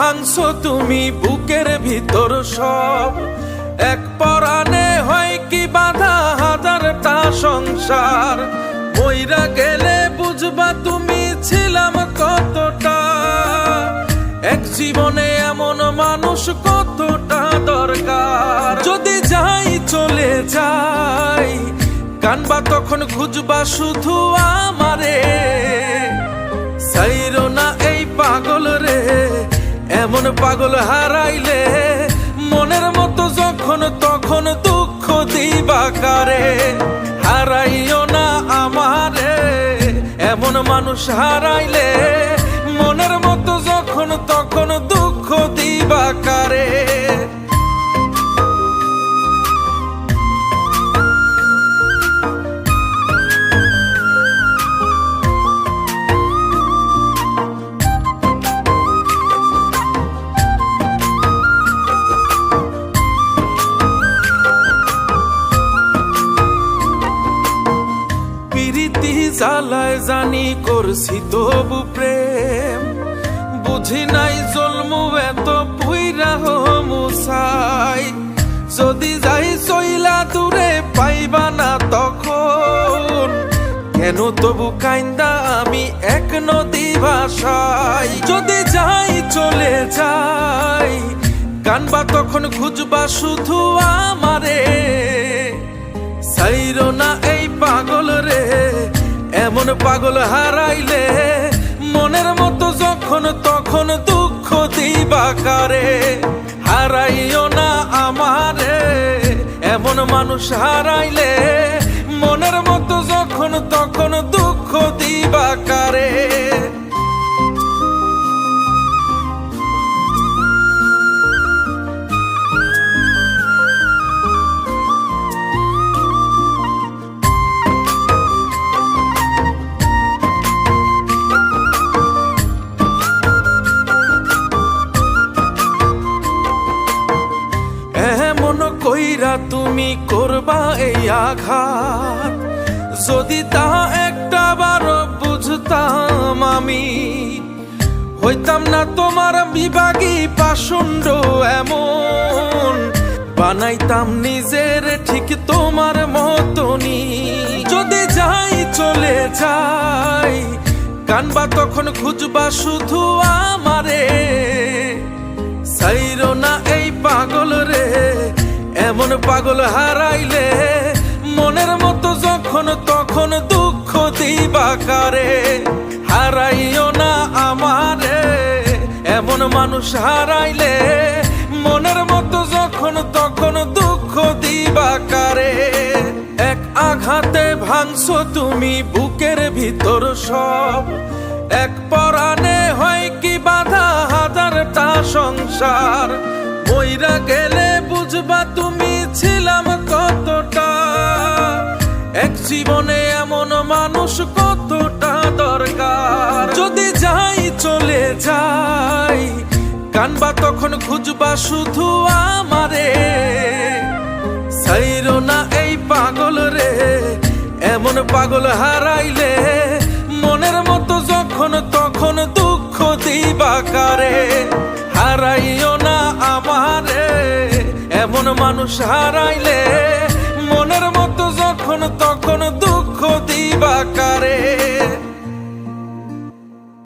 ভাঙছো তুমি বুকের ভিতর সব। এক পরাণে হয় কি বাধা হাজারটা সংসার। মইরা গেলে বুঝবা তুমি ছিলাম কতটা। এক জীবনে এমন মানুষ কতটা দরকার। যদি যাই চলে যাই কানবা তখন খুঁজবা শুধু আমারে। সাইরো না এই পাগল রে, এমন পাগল হারাইলে মনের মতো যখন তখন দুঃখ দিবা কারে। হারাইও না আমারে, এমন মানুষ হারাইলে মনের মতো যখন তখন দুঃখ দিবা কারে। জ্বালায় জানি করছি তবু প্রেম, বুঝি নাই জন্মু এত পুইরা মুসাই। যদি যাই চইলা দূরে পাইবা না তখন, কেন তবু কাইন্দা আমি এক নদী ভাষাই। যদি যাই চলে যাই কানবা তখন খুঁজবা শুধু আমারে। সাইরো না এই পাগল রে, এমন পাগল হারাইলে মনের মতো যখন তখন দুঃখ দিবা কারে। হারাইও না আমারে, এমন মানুষ হারাইলে মনের মতো যখন তখন দুঃখ দিবা কারে। কইরা তুমি করবা এই আঘাত, যদি তা একটা বার বুঝতাম আমি হইতাম না তোমার বিভাগী পাষণ্ড এমন। বানাইতাম নিজের ঠিক তোমার মতনই। যদি যাই চলে যাই কানবা তখন খুঁজবা শুধু আমারে। সাইরো না এই পাগল রে, এমন পাগল হারাইলে মনের মতো যখন তখন দুঃখ দিবা কারে। হারাইও না আমারে, এমন মানুষ হারাইলে মনের মতো যখন তখন দুঃখ দিবা কারে। এক আঘাতে ভাঙছো তুমি বুকের ভিতর সব। এক পরাণে হয় কি বাধা হাজারটা সংসার। মইরা গেলে বুঝবা তুমি ছিলাম কতটা। এক জীবনে এমন মানুষ কতটা দরকার। যদি যাই চলে যাই কানবা তখন খুঁজবা শুধু আমারে। সাইরো না এই পাগল রে, এমন পাগল হারাইলে মনের মতো যখন তখন দুঃখ দিবা কারে। হারাইও না আমারে, এমন মানুষ হারাইলে মনের মতো যখন তখন দুঃখ দিবা কারে।